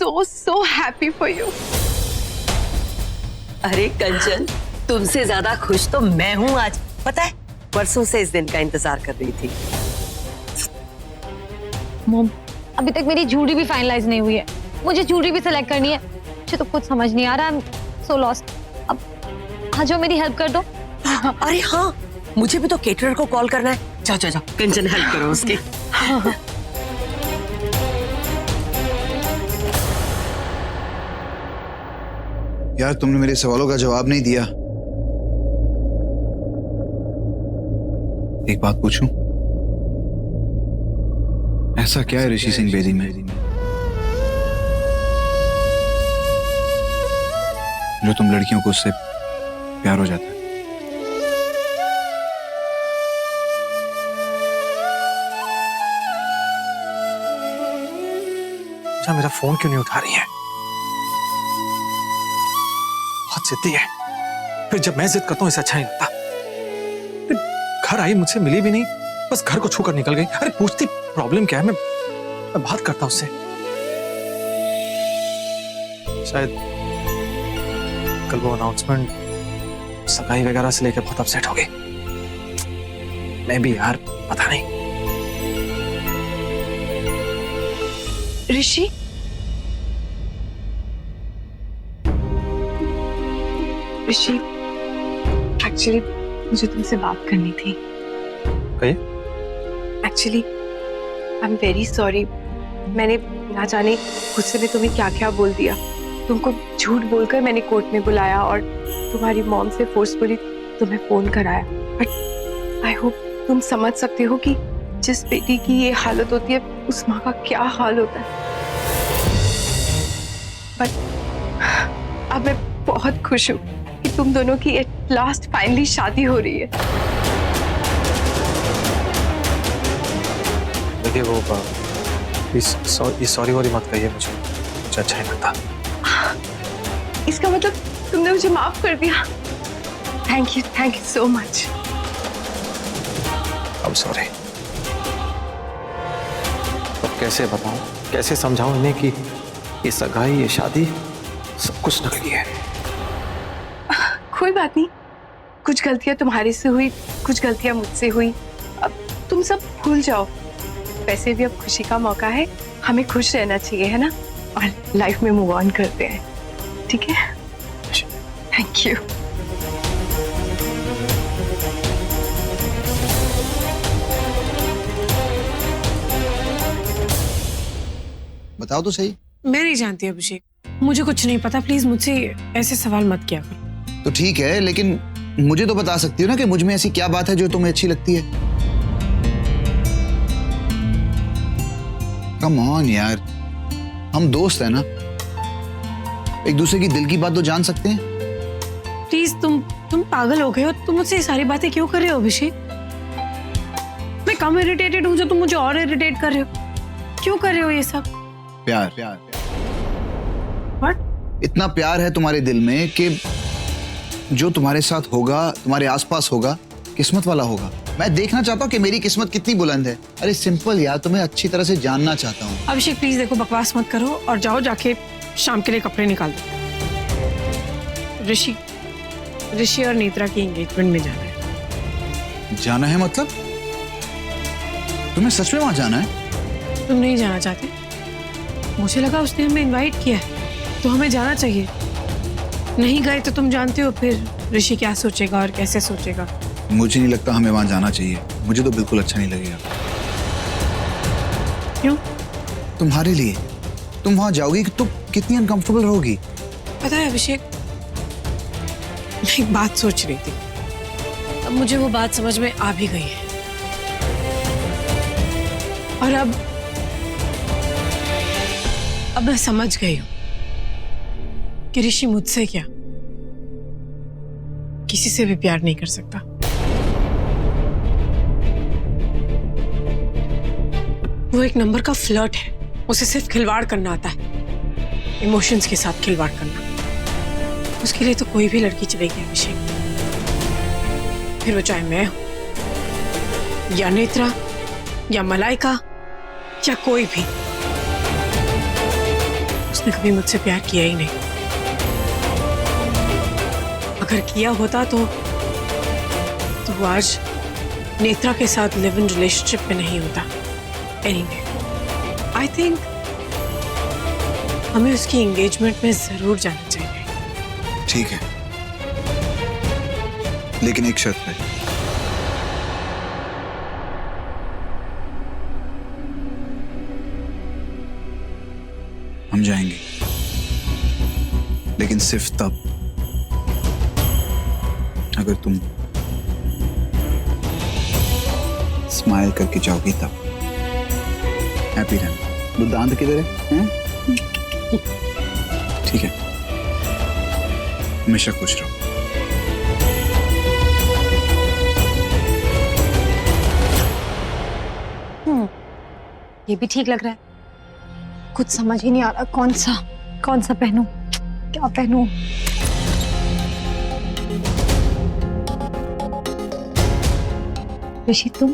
so happy for you. अरे कंचन, तुमसे ज्यादा खुश तो मैं हूँ आज। पता है, परसों से इस दिन का इंतजार कर रही थी। मॉम, अभी तक मेरी ज्वेलरी भी फाइनलाइज नहीं हुई है। मुझे ज्वेलरी भी सिलेक्ट करनी है। मुझे तो कुछ समझ नहीं आ रहा। I am so lost. अब आ जाओ, मेरी हेल्प कर दो। अरे हाँ, मुझे भी तो केटरर को कॉल करना है। जाओ जाओ जाओ, कंचन हेल्प करो उसकी। यार तुमने मेरे सवालों का जवाब नहीं दिया। एक बात पूछूं? ऐसा क्या है ऋषि सिंह बेदी में जो तुम लड़कियों को उससे प्यार हो जाता है? अच्छा, मेरा फोन क्यों नहीं उठा रही है? बहुत जिद्दी है। फिर जब मैं जिद करता हूं इसे अच्छा नहीं लगता। फिर घर आई, मुझसे मिली भी नहीं, बस घर को छूकर निकल गई। अरे पूछती प्रॉब्लम क्या है, मैं बात करता उससे। शायद कल वो अनाउंसमेंट सगाई वगैरह से लेकर बहुत अपसेट हो गई। मैं भी यार, पता नहीं। ऋषि, ऋषि, एक्चुअली मुझे तुमसे बात करनी थी। कहिए। Actually I am very sorry. मैंने ना जाने गुस्से में तुम्हें क्या क्या बोल दिया। तुमको झूठ बोलकर मैंने कोर्ट में बुलाया और तुम्हारी मॉम से फोर्सफुली तुम्हें फोन कराया। बट आई होप तुम समझ सकते हो कि जिस बेटी की ये हालत होती है उस माँ का क्या हाल होता है। बट अब मैं बहुत खुश हूँ कि तुम दोनों की एट लास्ट फाइनली शादी हो रही है। देखिए वो सॉरी वॉरी मत कहिए, मुझे अच्छा नहीं लगता। इसका मतलब तुमने मुझे माफ कर दिया। Thank you so much. I'm sorry। अब कैसे बताऊं, कैसे समझाऊं इन्हें कि ये सगाई, ये शादी सब कुछ नकली है। कोई बात नहीं, कुछ गलतियां तुम्हारे से हुई, कुछ गलतियां मुझसे हुई। अब तुम सब भूल जाओ। वैसे भी अब खुशी का मौका है, हमें खुश रहना चाहिए, है ना? और लाइफ में मूव ऑन करते हैं, ठीक है? Thank you. बताओ तो सही। मैं नहीं जानती अभिषेक, मुझे कुछ नहीं पता। प्लीज मुझसे ऐसे सवाल मत किया करो। तो ठीक है, लेकिन मुझे तो बता सकती हो ना कि मुझ में ऐसी क्या बात है जो तुम्हें अच्छी लगती है। कम ऑन यार, हम दोस्त हैं ना, एक दूसरे की दिल की बात तो जान सकते हैं। प्लीज तुम पागल हो गए हो। तुम मुझसे ये सारी बातें क्यों कर रहे हो अभिषेक? मैं कम इरिटेटेड हूँ जो तुम मुझे और इरिटेट कर रहे हो। क्यों कर रहे हो ये सब? प्यार। What? इतना प्यार है तुम्हारे दिल में कि जो तुम्हारे साथ होगा, तुम्हारे आसपास होगा, किस्मत वाला होगा। मैं देखना चाहता हूँ कि मेरी किस्मत कितनी बुलंद है। अरे सिंपल यार, तुम्हें अच्छी तरह से जानना चाहता हूँ। अभिषेक प्लीज देखो, बकवास मत करो और जाओ जाके शाम के लिए कपड़े निकाल दो। ऋषि और नेत्रा की एंगेजमेंट में जाना है। जाना है मतलब? तुम्हें सच में वहां जाना है? तुम नहीं जाना चाहते? मुझे लगा उसने हमें इनवाइट किया है तो हमें जाना चाहिए। नहीं गए तो तुम जानते हो फिर ऋषि क्या सोचेगा और कैसे सोचेगा। मुझे नहीं लगता हमें वहां जाना चाहिए। मुझे तो बिल्कुल अच्छा नहीं लगेगा। क्यों? तुम्हारे लिए। तुम वहां जाओगी तो कितनी अनकंफर्टेबल रहोगी। पता है अभिषेक, मैं एक बात सोच रही थी, अब मुझे वो बात समझ में आ भी गई है। और अब मैं समझ गई हूं कि ऋषि मुझसे क्या किसी से भी प्यार नहीं कर सकता। वो एक नंबर का फ्लर्ट है। उसे सिर्फ खिलवाड़ करना आता है, इमोशंस के साथ खिलवाड़ करना। उसके लिए तो कोई भी लड़की चलेगी अभिषेक, फिर वो चाहे मैं हूं या नेत्रा या मलाइका या कोई भी। उसने कभी मुझसे प्यार किया ही नहीं। अगर किया होता तो वो आज नेत्रा के साथ लिव इन रिलेशनशिप में नहीं होता। एनीवे, आई थिंक हमें उसकी एंगेजमेंट में जरूर जाना चाहिए। ठीक है, लेकिन एक शर्त पे। हम जाएंगे, लेकिन सिर्फ तब अगर तुम स्माइल करके जाओगी तब। हैप्पी रहना। दुदांत किधर है? हैं? ठीक है, हमेशा खुश रहो। ये भी ठीक लग रहा है। कुछ समझ ही नहीं आ रहा कौन सा पहनूं, क्या पहनूं। ऋषि तुम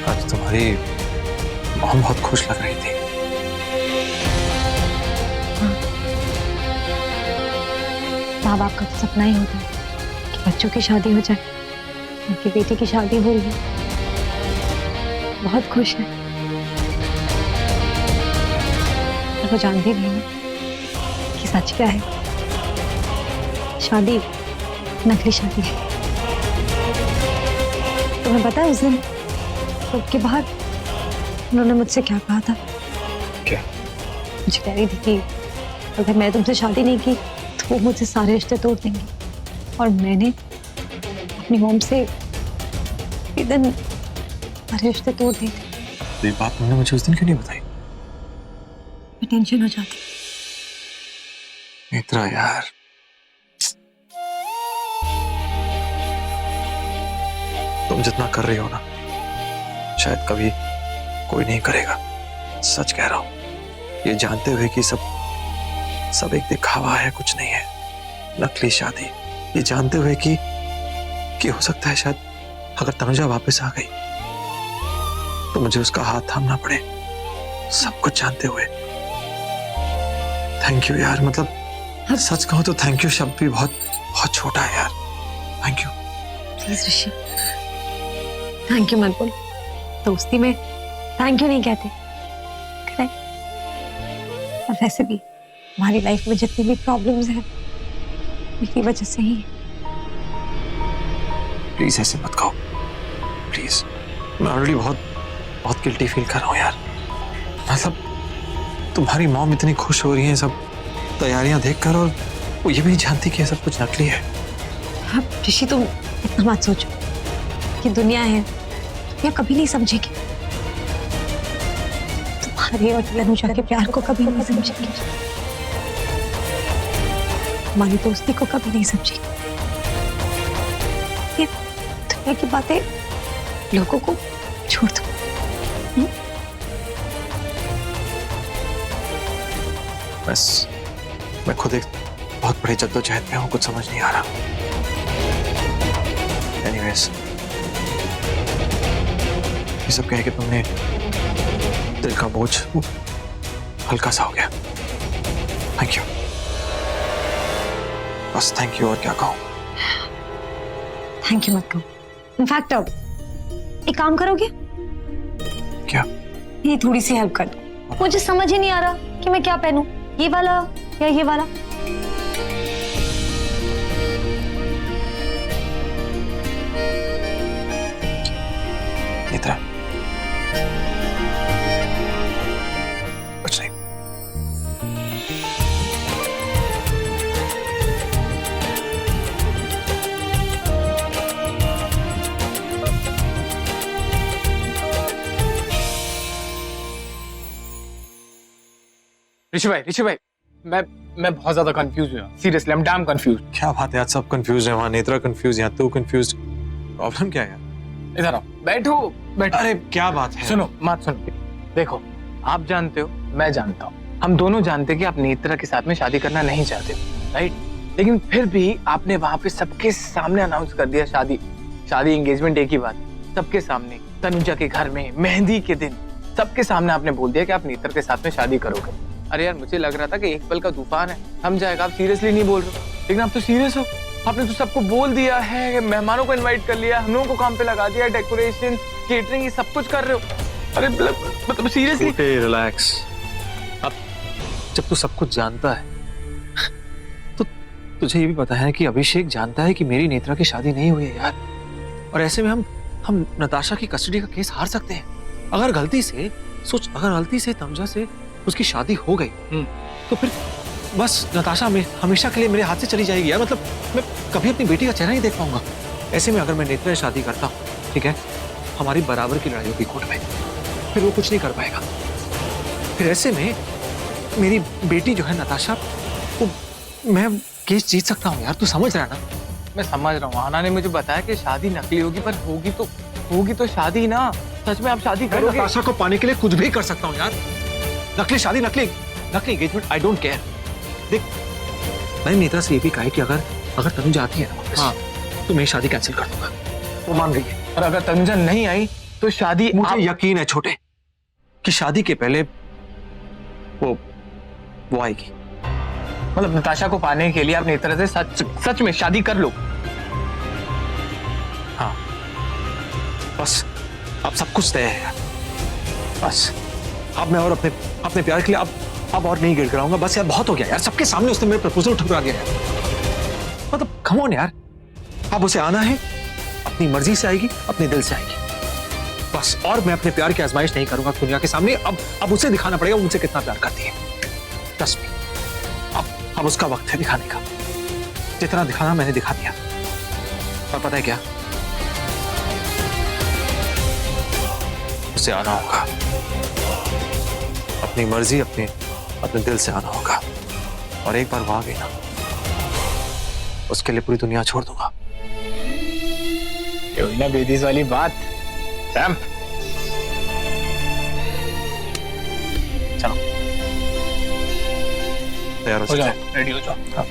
आज तुम्हारी मॉम बहुत खुश लग रही थी। माँ बाप का तो सपना ही होता है कि बच्चों की शादी हो जाए। उनकी बेटी की शादी हो रही है, बहुत खुश है। और वो जानती नहीं है कि सच क्या है। शादी नकली शादी है। तुम्हें पता है उस दिन के बाद उन्होंने मुझसे क्या कहा था? क्या? मुझे कह रही थी कि अगर मैं तुमसे शादी नहीं की तो वो मुझसे सारे रिश्ते तोड़ देंगे। और मैंने अपनी मॉम से एक दिन सारे रिश्ते तोड़ दिए थे। तो ये बात तुमने मुझे उस दिन क्यों नहीं बताई? मैं टेंशन हो जाती। नेत्रा यार, तुम जितना कर रही हो ना, शायद कभी कोई नहीं करेगा। सच कह रहा हूं, ये जानते हुए कि सब एक दिखावा है, कुछ नहीं है, नकली शादी। ये जानते हुए कि हो सकता है शायद अगर तनुजा वापस आ गई तो मुझे उसका हाथ थामना पड़े, सब कुछ जानते हुए। थैंक यू यार, मतलब सच कहूं तो थैंक यू शब्द भी बहुत बहुत छोटा है यार। Thank you. Please Rishi, thank you मत बोल। दोस्ती में थैंक यू नहीं कहते, करेक्ट? और वैसे भी हमारी लाइफ में जितनी भी प्रॉब्लम्स हैं मेरी वजह से ही। प्लीज ऐसे मत कहो, प्लीज। मैं ऑलरेडी बहुत गिल्टी फील कर रहा हूँ यार। मतलब तुम्हारी मॉम इतनी खुश हो रही है सब तैयारियां देखकर, और वो ये भी नहीं जानती कि ये सब कुछ नकली है। हाँ ऋषि, तुम इतना मत सोचो कि दुनिया है, दुनिया कभी नहीं समझेगी तुम्हारे और तनुजा के प्यार को, कभी नहीं समझेगी हमारी दोस्ती को, कभी नहीं समझेगी। ये दुनिया की बातें लोगों को छोड़ दो। बस मैं खुद एक बहुत बड़ी जद्दोजहद में हूँ, कुछ समझ नहीं आ रहा। एनीवेज, ये सब कह के तुमने दिल का बोझ हल्का सा हो गया। थैंक यू, बस थैंक यू, और क्या कहूँ। थैंक यू मत कहो। इनफैक्ट अब एक काम करोगे क्या? ये थोड़ी सी हेल्प कर दो। मुझे समझ ही नहीं आ रहा कि मैं क्या पहनूं, ये वाला या ये वाला। नेत्रा, कुछ नहीं। ऋषि भाई, मैं बहुत ज्यादा कंफ्यूज हूँ। Seriously, I am damn confuse. क्या बात है, आज सब कंफ्यूज है। वहां नेत्रा कंफ्यूज, यहाँ तू कंफ्यूज। प्रॉब्लम क्या है यार? इधर आओ, बैठो। अरे क्या बात है? सुनो, मत सुनो। देखो, आप जानते हो, मैं जानता हूँ, हम दोनों जानते कि आप नेत्रा के साथ में शादी करना नहीं चाहते, राइट? लेकिन फिर भी आपने वहां पे सबके सामने अनाउंस कर दिया शादी एंगेजमेंट एक ही बात, सबके सामने, तनुजा के घर में मेहंदी के दिन सबके सामने आपने बोल दिया कि आप नेत्र के साथ में शादी करोगे। अरे यार, मुझे लग रहा था कि एक पल का तूफान है, थम जाएगा, आप सीरियसली नहीं बोल रहे हो, लेकिन आप तो सीरियस हो। आपने तो सबको बोल दिया है, मेहमानों को इनवाइट कर लिया, हम लोगों को काम पे लगा दिया, डेकोरेशन, केटरिंग, ये सब कुछ कर रहे हो। अरे मतलब सीरियसली। रिलैक्स। अब जब तू सब कुछ जानता है तो तुझे ये भी पता है कि अभिषेक जानता है कि मेरी नेत्रा की शादी नहीं हुई है यार, और ऐसे में हम नताशा की कस्टडी का केस हार सकते हैं। अगर गलती से तनुजा से उसकी शादी हो गई तो फिर बस नताशा में हमेशा के लिए मेरे हाथ से चली जाएगी यार। मतलब मैं कभी अपनी बेटी का चेहरा नहीं देख पाऊंगा। ऐसे में अगर मैं नेत्रा से शादी करता हूँ, ठीक है, हमारी बराबर की लड़ाई होगी कोर्ट में, फिर वो कुछ नहीं कर पाएगा। फिर ऐसे में मेरी बेटी जो है नताशा, वो मैं केस जीत सकता हूँ यार, तू समझ रहा है ना? मैं समझ रहा हूँ, आना ने मुझे बताया कि शादी नकली होगी, पर होगी तो शादी ना। सच में आप शादी करोगे? नताशा को पाने के लिए कुछ भी कर सकता हूँ यार। नकली शादी, नकली एंगेजमेंट, आई डोंट केयर। देख, मैंने नेत्रा से ये भी कहा है कि अगर तनुजा आती है ना वापस, हाँ, तो मैं शादी कैंसिल कर दूंगा। वो मान गई है। और अगर तनुजा नहीं आई तो शादी मुझे यकीन है छोटे कि शादी के पहले वो आएगी। मतलब नताशा को पाने के लिए आप नेत्रा से सच में शादी कर लो? हाँ, बस अब सब कुछ तय है यार। बस अब मैं और अपने प्यार के लिए अब और नहीं गिड़गिड़ाऊंगा। बस यार, बहुत हो गया यार, सबके सामने उसने मेरे प्रपोजल ठुकरा दिया यार। मतलब कम ऑन यार, अब उसे आना है, अपनी मर्जी से आएगी, अपने दिल से आएगी बस। और मैं अपने प्यार की आजमाइश नहीं करूंगा दुनिया के सामने। अब उसे दिखाना पड़ेगा मुझसे कितना प्यार करती है। ट्रस्ट मी, अब उसका वक्त है दिखाने का। जितना दिखाना मैंने दिखा दिया। और पता है क्या, उसे आना होगा, अपनी मर्जी, अपने दिल से आना होगा। और एक बार वो आ गई ना, उसके लिए पूरी दुनिया छोड़ दूंगा। ये हुई ना बेदीज वाली बात। सैम, चलो तैयार हो जाओ, रेडी हो जाओ। हाँ।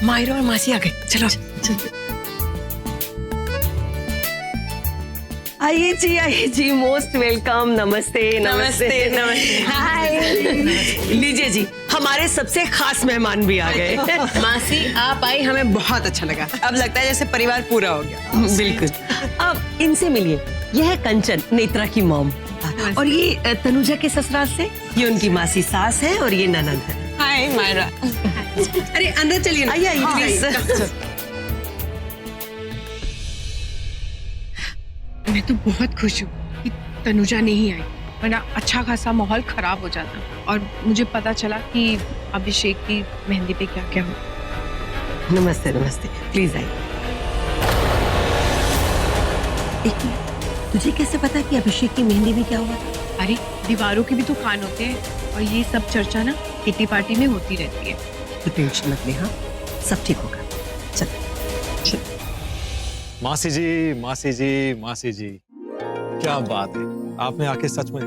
मायरा और मासी आ गए, चलो। आइए जी, मोस्ट वेलकम। नमस्ते। हाय। लीजिए जी, हमारे सबसे खास मेहमान भी आ गए। मासी आप आई, हमें बहुत अच्छा लगा। अब लगता है जैसे परिवार पूरा हो गया। बिल्कुल। अब इनसे मिलिए, यह है कंचन, नेत्रा की मॉम। और ये तनुजा के ससुराल से, ये उनकी मासी सास है और ये ननद है। हाय मायरा। अरे अंदर चलिए ना। आइए प्लीज। मैं तो बहुत खुश हूँ कि तनुजा नहीं आई, वरना अच्छा खासा माहौल खराब हो जाता। और मुझे पता चला कि अभिषेक की मेहंदी पे क्या क्या हुआ। नमस्ते, प्लीज आइए। एक मिनट, तुझे कैसे पता कि अभिषेक की मेहंदी में क्या हुआ था? अरे दीवारों के भी तो कान होते हैं, और ये सब चर्चा ना किटी पार्टी में होती रहती है। तो टेंशन मत ले, हाँ, सब ठीक होगा। चल। मासी जी, क्या बात है, आपने आके सच में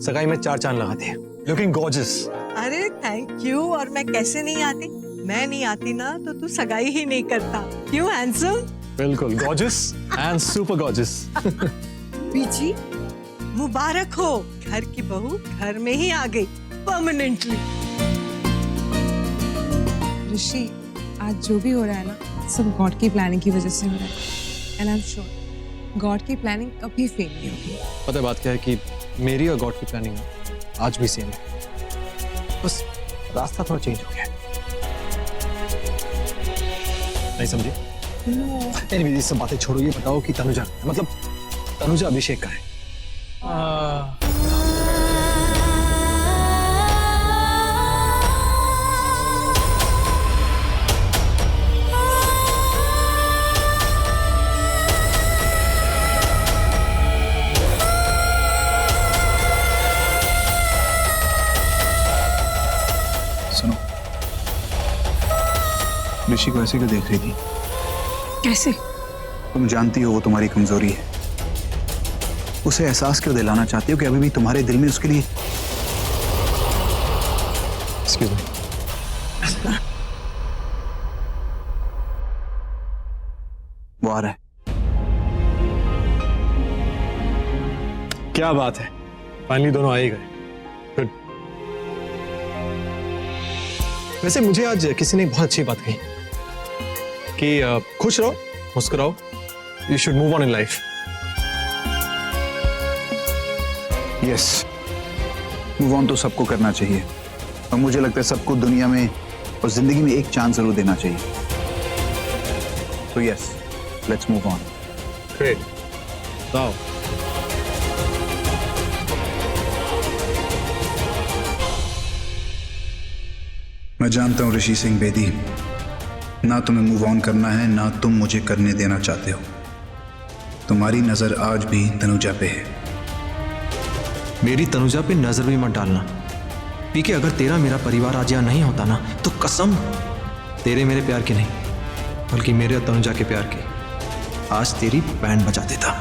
सगाई में 4 चांद लगा दिए। Looking gorgeous. अरे थैंक यू। और मैं कैसे नहीं आती? मैं नहीं आती ना तो तू सगाई ही नहीं करता। क्यों हैंडसम? बिल्कुल गॉर्जियस एंड सुपर गॉर्जियस। बीजी मुबारक हो, घर की बहू घर में ही आ गई परमानेंटली। ऋषि, आज जो भी हो रहा है ना, सब गॉड की प्लानिंग की वजह से हो रहा है। And I am sure God की प्लानिंग कभी फेल नहीं होगी। पता है बात क्या है कि मेरी और गॉड की प्लानिंग आज भी सेम है, बस रास्ता थोड़ा चेंज हो गया है। नहीं समझे? नहीं, ये सब बातें छोड़ो, ये बताओ कि तनुजा अभिषेक का है। सुनो, ऋषि को ऐसे क्यों देख रही थी? कैसे? तुम जानती हो वो तुम्हारी कमजोरी है। उसे एहसास क्यों दिलाना चाहती हो कि अभी भी तुम्हारे दिल में उसके लिए? Excuse me. वो आ रहा है। क्या बात है, फाइनली दोनों आ ही गए। गुड। वैसे मुझे आज किसी ने बहुत अच्छी बात कही कि खुश रहो, मुस्कुराओ, you should move on in life. Yes, move on तो सबको करना चाहिए, और मुझे लगता है सबको दुनिया में और जिंदगी में एक चांस जरूर देना चाहिए। तो yes, let's move on. Great. आओ। मैं जानता हूं ऋषि सिंह बेदी, ना तुम्हें मूव ऑन करना है, ना तुम मुझे करने देना चाहते हो। तुम्हारी नजर आज भी तनुजा पे है। मेरी तनुजा पे नजर भी मत डालना, पीके अगर तेरा मेरा परिवार आज यहाँ नहीं होता ना, तो कसम तेरे मेरे प्यार की नहीं, बल्कि मेरे और तनुजा के प्यार की आज तेरी बैंड बजा देता।